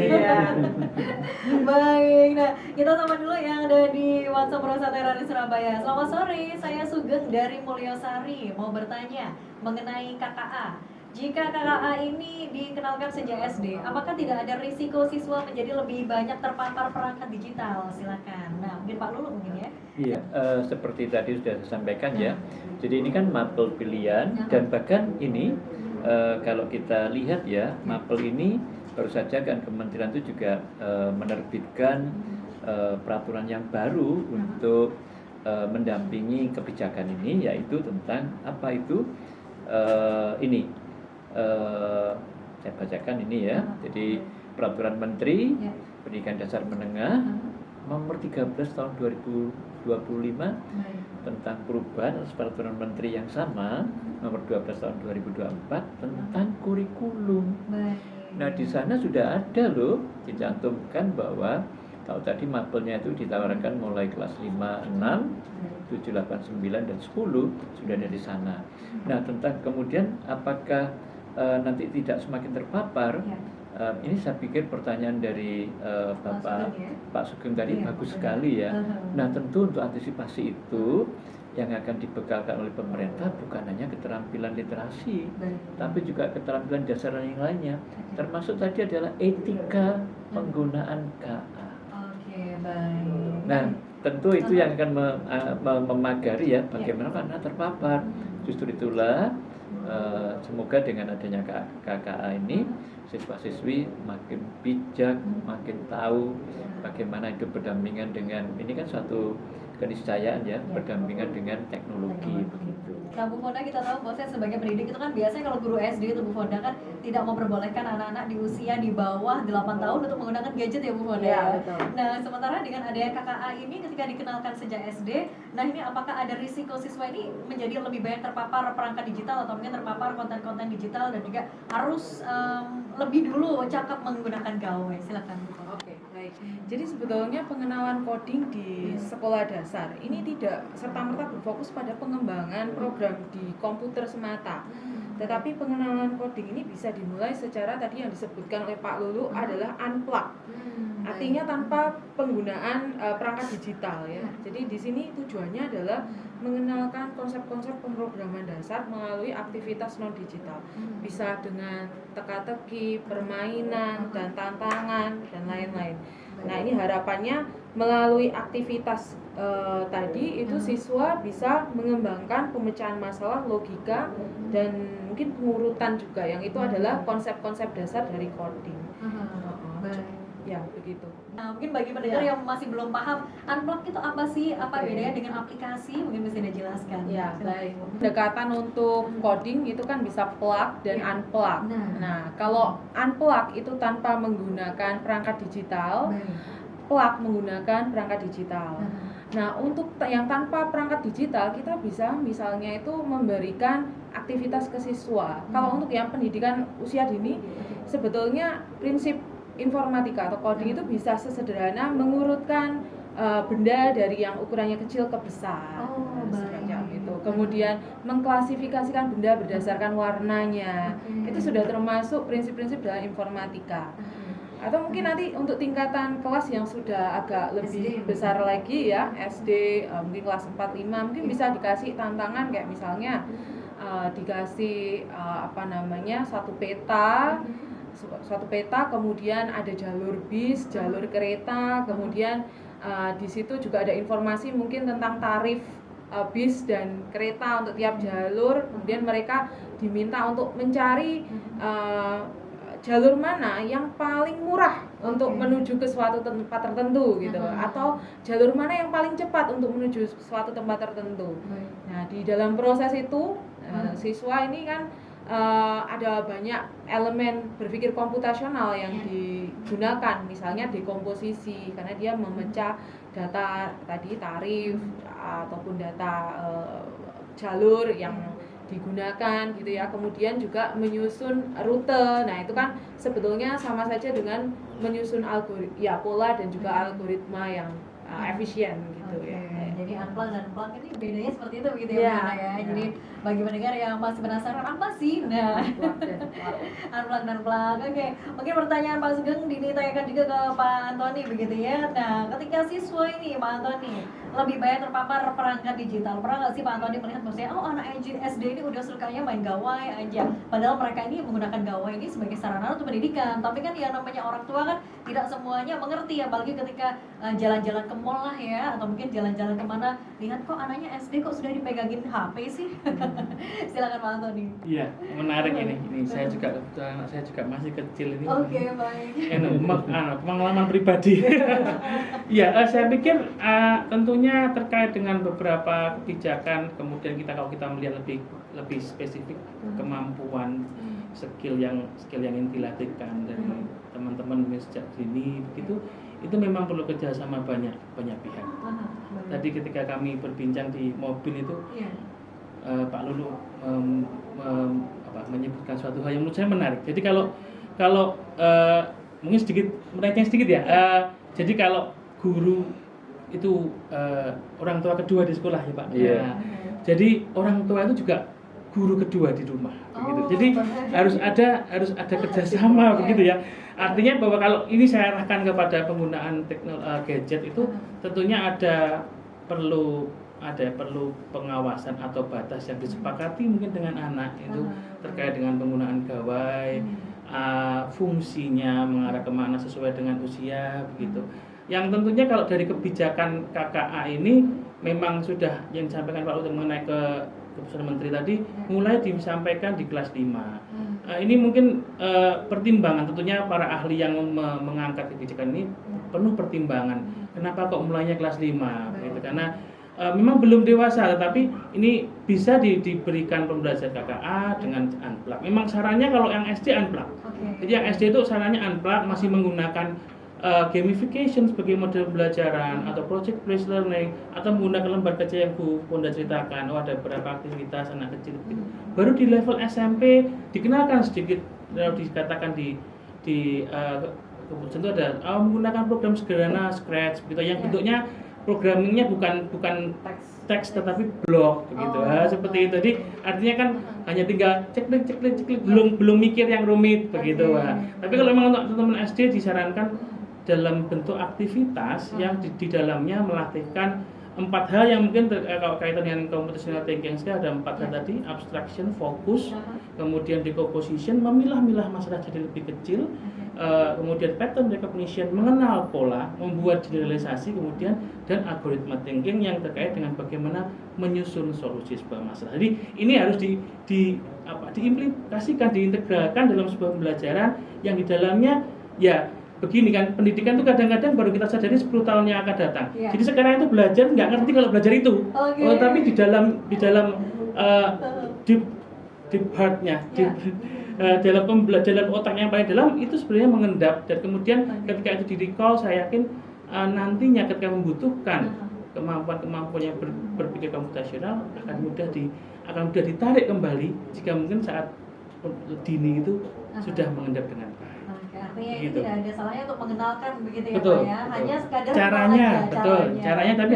Baik, nah kita sama dulu yang ada di WhatsApp Rosa Terani Surabaya. Selamat sore, saya Sugeng dari Mulyosari mau bertanya mengenai KKA. Jika KKA ini dikenalkan sejak SD, apakah tidak ada risiko siswa menjadi lebih banyak terpapar perangkat digital? Silakan. Nah, mungkin Pak Lulu mungkin ya. Iya, seperti tadi sudah saya sampaikan ya. Jadi ini kan mapel pilihan dan bahkan ini kalau kita lihat ya, mapel ini baru saja kan Kementerian itu juga menerbitkan peraturan yang baru untuk mendampingi kebijakan ini, yaitu tentang apa itu ini saya bacakan ini ya. Jadi peraturan Menteri Pendidikan Dasar Menengah nomor 13 tahun 2025 tentang perubahan atas peraturan menteri yang sama nomor 12 tahun 2024 tentang kurikulum. Nah, di sana sudah ada loh dicantumkan bahwa kalau tadi mapelnya itu ditawarkan mulai kelas 5, 6, 7, 8, 9 dan 10 sudah ada di sana. Nah, tentang kemudian apakah nanti tidak semakin terpapar? Ini saya pikir pertanyaan dari Pak Sugeng tadi bagus sekali ya. Nah, tentu untuk antisipasi itu yang akan dibekalkan oleh pemerintah bukan hanya keterampilan literasi, tapi juga keterampilan dasar yang lainnya, termasuk tadi adalah etika penggunaan KA. Oke, baik. Nah, tentu itu yang akan memagari ya bagaimana karena terpapar. Justru itulah semoga dengan adanya KKA ini siswa-siswi makin bijak, makin tahu bagaimana hidup berdampingan dengan ini kan suatu keniscayaan ya, berdampingan dengan teknologi begitu. Nah, Bu Fonda, kita tahu bahwa saya sebagai pendidik itu kan biasanya kalau guru SD itu Bu Fonda kan tidak memperbolehkan anak-anak di usia di bawah 8 tahun untuk menggunakan gadget ya Bu Fonda. Ya, betul. Nah, sementara dengan adanya KKA ini ketika dikenalkan sejak SD, nah ini apakah ada risiko siswa ini menjadi lebih banyak terpapar perangkat digital atau mungkin terpapar konten-konten digital dan juga harus lebih dulu cakap menggunakan gawai? Silakan Bu Fonda. Oke, baik. Jadi sebetulnya pengenalan coding di sekolah dasar ini tidak serta-merta berfokus pada pengembangan program di komputer semata. Tetapi pengenalan coding ini bisa dimulai secara tadi yang disebutkan oleh Pak Lulu adalah unplug. Artinya tanpa penggunaan perangkat digital ya. Jadi di sini tujuannya adalah mengenalkan konsep-konsep pemrograman dasar melalui aktivitas non digital. Bisa dengan teka-teki, permainan dan tantangan dan lain-lain. Nah, ini harapannya melalui aktivitas tadi itu siswa bisa mengembangkan pemecahan masalah, logika dan mungkin pengurutan juga yang itu adalah konsep-konsep dasar dari coding. Ya, begitu. Nah, mungkin bagi pendengar yang masih belum paham, unplug itu apa sih? Apa bedanya dengan aplikasi? Mungkin bisa dijelaskan. Ya, baik. Pendekatan untuk coding itu kan bisa plug dan unplug. Nah, kalau unplug itu tanpa menggunakan perangkat digital, plug menggunakan perangkat digital. Nah, untuk yang tanpa perangkat digital, kita bisa misalnya itu memberikan aktivitas ke siswa. Kalau untuk yang pendidikan usia dini, sebetulnya prinsip informatika atau coding itu bisa sesederhana mengurutkan benda dari yang ukurannya kecil ke besar. Semacam itu. Kemudian mengklasifikasikan benda berdasarkan warnanya. Itu sudah termasuk prinsip-prinsip dalam informatika. Atau mungkin nanti untuk tingkatan kelas yang sudah agak lebih besar lagi ya, SD mungkin kelas 4, 5, mungkin bisa dikasih tantangan kayak misalnya dikasih suatu peta, kemudian ada jalur bis, jalur kereta, kemudian di situ juga ada informasi mungkin tentang tarif bis dan kereta untuk tiap jalur. Kemudian mereka diminta untuk mencari jalur mana yang paling murah untuk menuju ke suatu tempat tertentu gitu, atau jalur mana yang paling cepat untuk menuju suatu tempat tertentu. Nah, di dalam proses itu siswa ini kan ada banyak elemen berpikir komputasional yang digunakan, misalnya dekomposisi karena dia memecah data tadi tarif ataupun data jalur yang digunakan gitu ya. Kemudian juga menyusun rute. Nah, itu kan sebetulnya sama saja dengan menyusun pola dan juga algoritma yang efisien gitu. gitu Oke, ya. jadi unplug dan plug ini bedanya seperti itu begitu Iya, ya, Bu Nana ya. iya. Jadi bagi pendengar yang masih penasaran apa sih? Nah, Plug dan plug. unplug dan plug. Oke, mungkin pertanyaan Pak Sugeng ditanyakan juga ke Pak Antoni begitu ya. Nah, ketika siswa ini Pak Antoni lebih banyak terpapar perangkat digital, pernah nggak sih Pak Antoni melihat maksudnya, oh anak SD ini udah sukanya main gawai aja, padahal mereka ini menggunakan gawai ini sebagai sarana untuk pendidikan, tapi kan yang namanya orang tua kan tidak semuanya mengerti, apalagi ketika jalan-jalan ke mall lah ya, atau mungkin jalan-jalan kemana, lihat kok anaknya SD kok sudah dipegangin HP sih. Silakan Pak Antoni. Iya, menarik ini. Ini saya juga kebetulan anak saya juga masih kecil ini. Oke, baik. Pengalaman pribadi. Ya, saya pikir tentunya terkait dengan beberapa kebijakan. Kemudian kalau kita melihat lebih spesifik kemampuan skill yang ingin dilatihkan dari teman-teman sejak dini begitu, itu memang perlu kerjasama banyak pihak. Tadi ketika kami berbincang di mobil itu, Iya. Pak Lulu menyebutkan suatu hal yang menurut saya menarik. Jadi kalau mungkin melenceng sedikit ya. Jadi kalau guru itu orang tua kedua di sekolah ya Pak. Iya. Nah, jadi orang tua itu juga guru kedua di rumah begitu. Jadi harus ada kerjasama begitu ya. Artinya bahwa kalau ini saya arahkan kepada penggunaan gadget itu tentunya perlu pengawasan atau batas yang disepakati mungkin dengan anak itu terkait dengan penggunaan gawai, fungsinya mengarah kemana sesuai dengan usia begitu. Yang tentunya kalau dari kebijakan KKA ini memang sudah yang disampaikan Pak Luhut mengenai keputusan Menteri tadi mulai disampaikan di kelas 5. Ini mungkin pertimbangan tentunya para ahli yang mengangkat kebijakan ini penuh pertimbangan. Kenapa kok mulainya kelas 5 gitu? Karena memang belum dewasa, tetapi ini bisa diberikan pembelajaran KKA dengan unplug. Memang sarannya kalau yang SD unplug. Jadi yang SD itu sarannya unplug, masih menggunakan gamification sebagai model pembelajaran atau project based learning, atau menggunakan lembar kerja yang Bu Ponda ceritakan. Oh, ada beberapa aktivitas anak kecil. Baru di level SMP dikenalkan sedikit, dikatakan di keputusan itu ada menggunakan program sederhana Scratch begitu, yang bentuknya programmingnya bukan teks tetapi blok begitu. Seperti itu. Jadi artinya kan hanya tinggal ceklik belum mikir yang rumit begitu. Tapi kalau memang untuk teman-teman SD disarankan dalam bentuk aktivitas yang di dalamnya melatihkan 4 hal yang mungkin kalau kaitan dengan computational thinking, ada 4 hal tadi: abstraction, fokus, kemudian decomposition, memilah-milah masalah jadi lebih kecil, kemudian pattern recognition, mengenal pola, membuat generalisasi, kemudian dan algoritma thinking yang terkait dengan bagaimana menyusun solusi sebuah masalah. Jadi ini harus diimplikasikan, diintegralkan dalam sebuah pembelajaran yang di dalamnya ya begini kan, pendidikan itu kadang-kadang baru kita sadari 10 tahun yang akan datang. Jadi sekarang itu belajar nggak ngerti kalau belajar itu. Tapi di dalam deep heart-nya, dalam otaknya yang paling dalam itu sebenarnya mengendap, dan kemudian ketika itu di-recall, saya yakin nantinya ketika membutuhkan kemampuan yang berpikir komputasional akan mudah ditarik kembali jika mungkin saat dini itu sudah mengendap dengan baik. Artinya ini Gitu. tidak ada salahnya untuk mengenalkan begitu ya Betul, Pak ya. betul. Hanya sekadar Caranya tapi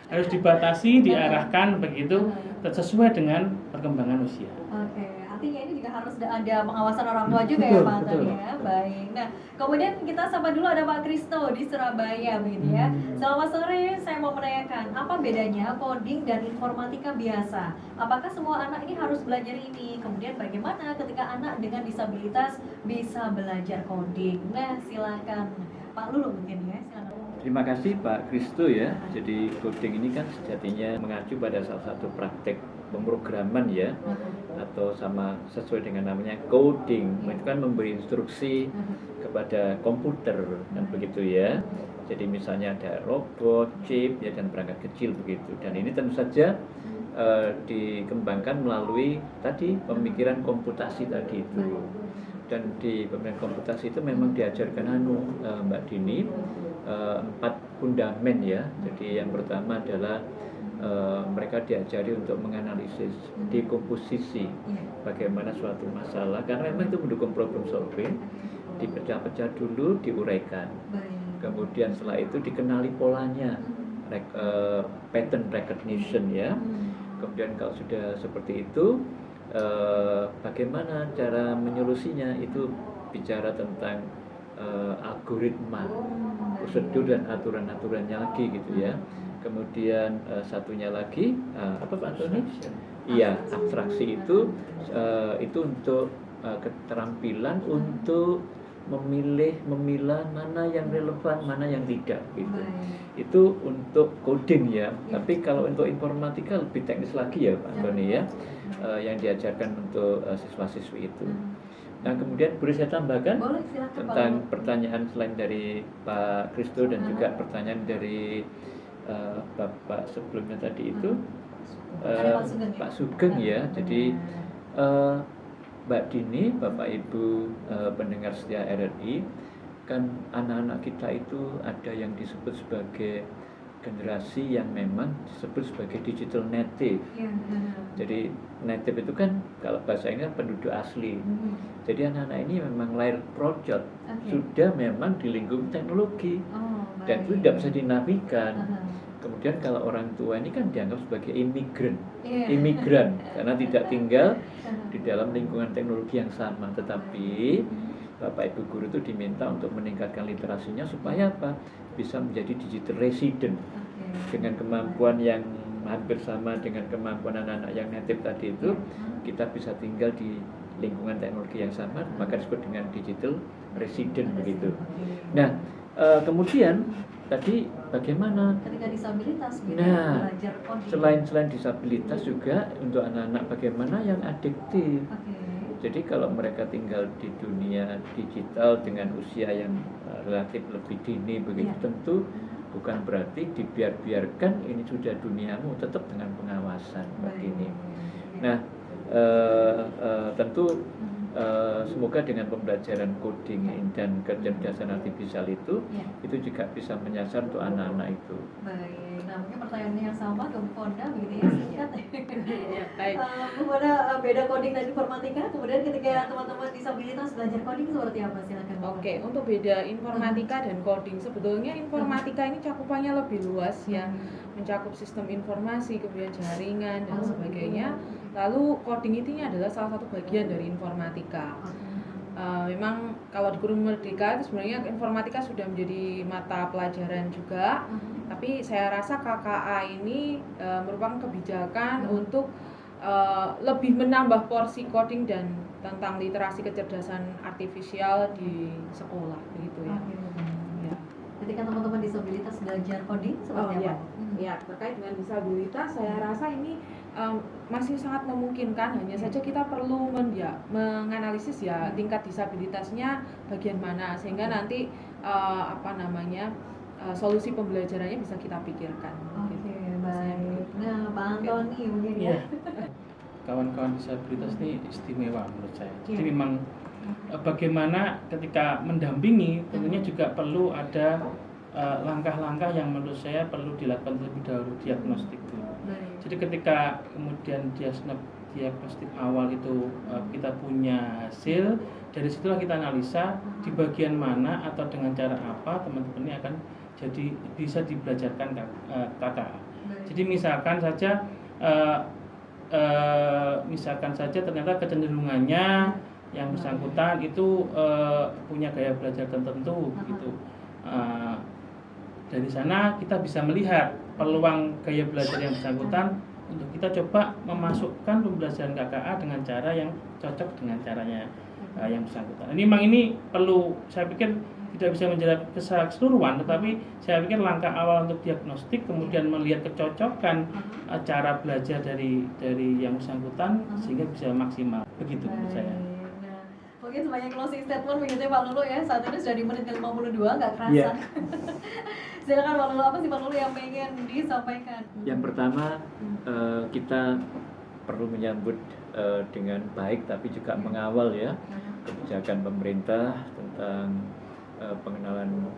harus dibatasi, diarahkan begitu sesuai dengan perkembangan usia. Oke, artinya ini juga harus ada pengawasan orang tua juga ya Pak Antoni ya. Baik. Nah, kemudian kita sapa dulu ada Pak Kristo di Surabaya begitu ya. Selamat sore, saya mau menanyakan apa bedanya coding dan informatika biasa? Apakah semua anak ini harus belajar ini? Kemudian bagaimana ketika anak dengan disabilitas bisa belajar coding? Nah, silakan Pak Lulu mungkin ya. Silakan. Terima kasih Pak Kristo ya. Jadi coding ini kan sejatinya mengacu pada salah satu praktek pemrograman ya, atau sama sesuai dengan namanya coding, itu kan memberi instruksi kepada komputer kan begitu ya. Jadi misalnya ada robot, chip ya, dan perangkat kecil begitu. Dan ini tentu saja dikembangkan melalui tadi pemikiran komputasi tadi itu. Dan di pemikiran komputasi itu memang diajarkan Mbak Dini 4 fundament ya. Jadi yang pertama adalah mereka diajari untuk menganalisis dekomposisi bagaimana suatu masalah, karena memang itu mendukung problem solving. Dipecah-pecah dulu, diuraikan. Kemudian setelah itu dikenali polanya. pattern recognition ya. Kemudian kalau sudah seperti itu, bagaimana cara menyolusinya, itu bicara tentang algoritma, prosedur dan aturan-aturannya lagi gitu ya. Kemudian satunya lagi apa Pak Tony? Iya, abstraksi itu untuk keterampilan untuk memilah mana yang relevan, mana yang tidak gitu. Itu untuk coding ya. Tapi kalau untuk informatika lebih teknis lagi ya Pak Tony ya, yang diajarkan untuk siswa-siswi itu. Nah kemudian boleh saya tambahkan tentang pertanyaan selain dari Pak Kristo dan juga pertanyaan dari Bapak sebelumnya tadi itu, Pak Sugeng ya. Jadi Mbak Dini, Bapak Ibu pendengar setia RRI, kan anak-anak kita itu ada yang disebut sebagai generasi yang memang disebut sebagai digital native. Jadi native itu kan kalau bahasa Inggris penduduk asli. Jadi anak-anak ini memang lahir projot, sudah memang di lingkungan teknologi dan itu tidak bisa dinafikan. Kemudian kalau orang tua ini kan dianggap sebagai imigran karena tidak tinggal di dalam lingkungan teknologi yang sama. Tetapi Bapak Ibu guru itu diminta untuk meningkatkan literasinya supaya apa? Bisa menjadi digital resident dengan kemampuan yang hampir sama dengan kemampuan anak-anak yang native tadi itu. Kita bisa tinggal di lingkungan teknologi yang sama, maka disebut dengan digital resident begitu. Nah, kemudian tadi bagaimana ketika disabilitas belajar coding? Selain disabilitas juga untuk anak-anak bagaimana yang adiktif. Jadi kalau mereka tinggal di dunia digital dengan usia yang relatif lebih dini begitu, tentu bukan berarti dibiarkan ini sudah duniamu, tetap dengan pengawasan begini. Nah, tentu semoga dengan pembelajaran coding dan kecerdasan artifisial itu juga bisa menyasar untuk anak-anak itu. Baik, nah mungkin pertanyaannya yang sama ke Bu Fonda begitu ya, singkat. Baik. Bu Fonda, beda coding dan informatika, kemudian ketika teman-teman disabilitas belajar coding seperti apa? Silakan. Oke, untuk beda informatika dan coding, sebetulnya informatika ini cakupannya lebih luas ya, mencakup sistem informasi, kemudian jaringan dan sebagainya. Lalu coding itu adalah salah satu bagian dari informatika. Memang kalau di Guru Merdeka itu sebenarnya informatika sudah menjadi mata pelajaran juga, tapi saya rasa KKA ini merupakan kebijakan untuk lebih menambah porsi coding dan tentang literasi kecerdasan artifisial di sekolah begitu ya. Ketika teman-teman disabilitas belajar coding seperti apa? Ya, terkait dengan disabilitas saya rasa ini masih sangat memungkinkan, hanya saja kita perlu menganalisis ya tingkat disabilitasnya bagian mana sehingga nanti solusi pembelajarannya bisa kita pikirkan. Baik. Nah, Pak Antoni mungkin ya. Kawan-kawan disabilitas ini istimewa menurut saya. Jadi memang bagaimana ketika mendampingi tentunya juga perlu ada langkah-langkah yang menurut saya perlu dilakukan terlebih dahulu, diagnostik dulu. Jadi ketika kemudian diagnostik awal itu kita punya hasil, dari situlah kita analisa di bagian mana atau dengan cara apa teman-teman ini akan jadi bisa dibelajarkan KKA. Jadi misalkan saja ternyata kecenderungannya yang bersangkutan itu punya gaya belajar tertentu gitu. Dari sana kita bisa melihat peluang gaya belajar yang bersangkutan untuk kita coba memasukkan pembelajaran KKA dengan cara yang cocok dengan caranya yang bersangkutan. Ini perlu, saya pikir tidak bisa menjawab keseluruhan, tetapi saya pikir langkah awal untuk diagnostik, kemudian melihat kecocokan cara belajar dari yang bersangkutan sehingga bisa maksimal. Begitu menurut saya. Mungkin sebanyak closing statement begitu ya Pak Lulu ya. Saat ini sudah di menit ke-52, nggak kerasa. Silakan Pak Lulu, apa sih Pak Lulu yang pengen disampaikan? Yang pertama, kita perlu menyambut dengan baik tapi juga mengawal ya kebijakan pemerintah tentang pengenalan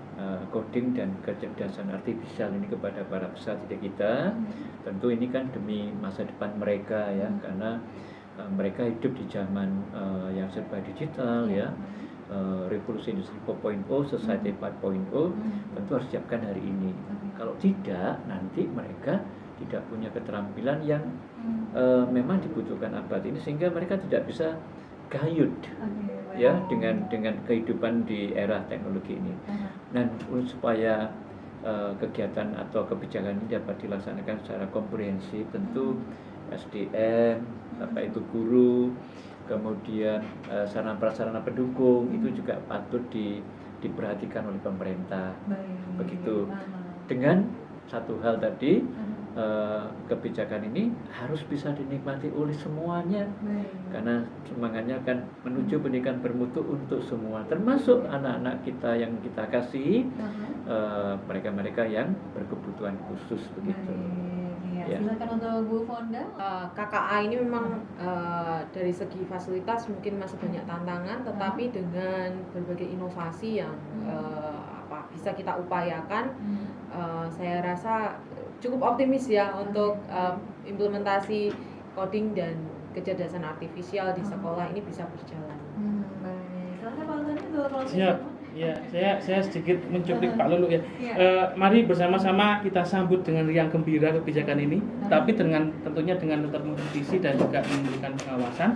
coding dan kecerdasan artifisial ini kepada para peserta didik kita. Tentu ini kan demi masa depan mereka ya, karena mereka hidup di zaman yang serba digital ya. revolusi industri 4.0, society 4.0, tentu harus siapkan hari ini. Kalau tidak, nanti mereka tidak punya keterampilan yang memang dibutuhkan abad ini, sehingga mereka tidak bisa gayut ya dengan kehidupan di era teknologi ini. Dan supaya kegiatan atau kebijakan ini dapat dilaksanakan secara komprehensif, tentu SDM, Bapak Ibu guru, kemudian sarana prasarana pendukung itu juga patut diperhatikan oleh pemerintah. Begitu. Dengan satu hal tadi, kebijakan ini harus bisa dinikmati oleh semuanya, karena semangatnya akan menuju pendidikan bermutu untuk semua, termasuk anak-anak kita yang kita kasih, mereka-mereka yang berkebutuhan khusus begitu. Ya. Silakan untuk Bu Fonda. KKA ini memang dari segi fasilitas mungkin masih banyak tantangan, tetapi dengan berbagai inovasi yang bisa kita upayakan, saya rasa cukup optimis ya untuk implementasi coding dan kecerdasan artifisial di sekolah ini bisa berjalan. Baik. Silakan Pak Antoni untuk Siap. Ya, saya sedikit mencuplik Pak Lulu ya. Mari bersama-sama kita sambut dengan riang gembira kebijakan ini, tapi tentunya dengan tetap mengkritisi dan juga memberikan pengawasan.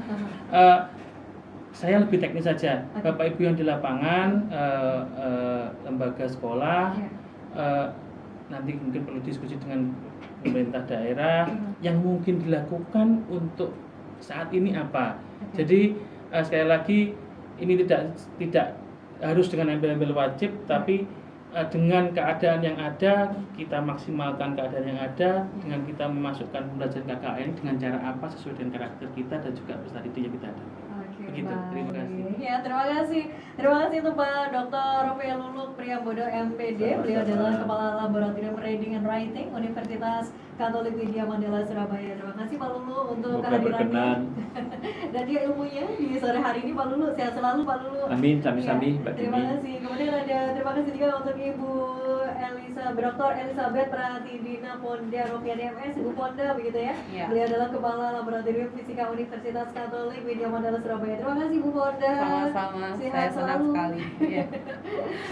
Saya lebih teknis saja, Bapak Ibu yang di lapangan, lembaga sekolah, nanti mungkin perlu diskusi dengan pemerintah daerah yang mungkin dilakukan untuk saat ini apa. Jadi sekali lagi ini tidak harus dengan embel-embel wajib, tapi dengan keadaan yang ada kita maksimalkan keadaan yang ada dengan kita memasukkan pembelajaran KKN dengan cara apa sesuai dengan karakter kita dan juga prestasi yang kita ada. Begitu. Terima kasih. Ya, terima kasih. Terima kasih untuk Pak Dr. Luluk Priambodo MPD. Beliau adalah Kepala Laboratorium Reading and Writing Universitas Katolik Widya Mandala Surabaya. Terima kasih Pak Lulu untuk kehadirannya dan juga ilmunya di sore hari ini. Pak Lulu, sehat selalu Pak Lulu. Amin, sami-sami Mbak Dini. Terima kasih. Kemudian terima kasih juga untuk Ibu Dr. Elizabeth Pratidina Fonda Rofian MS, Ibu Fonda begitu ya. Beliau adalah Kepala Laboratorium Fisika Universitas Katolik Widya Mandala Surabaya. Terima kasih Bu Fonda. Sama-sama. Saya senang sekali.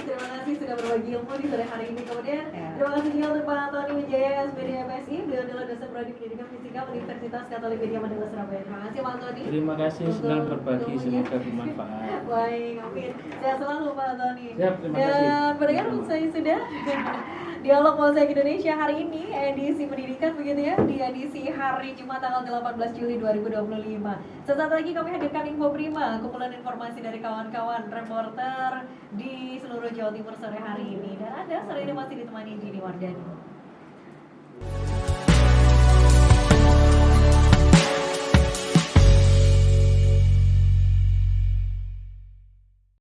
Terima kasih sudah berbagi ilmu di sore hari ini. Kemudian terima kasih juga untuk Pak Antoni Wijaya SPD MSI. Beliau adalah dosen prodi pendidikan fisika Universitas Katolik Widya Mandala Surabaya. Terima kasih Pak Antoni. Terima kasih, senang berbagi, semoga bermanfaat. Baik, amin. Sehat selalu Pak Antoni. Siap, terima kasih. Dan pendengar saya sudah Dialog Mosaik Indonesia hari ini edisi pendidikan begitu ya, di edisi hari Jumat tanggal 18 Juli 2025. Sesaat lagi kami hadirkan info prima, kumpulan informasi dari kawan-kawan reporter di seluruh Jawa Timur sore hari ini. Dan Anda sore ini masih ditemani Dini Wardani.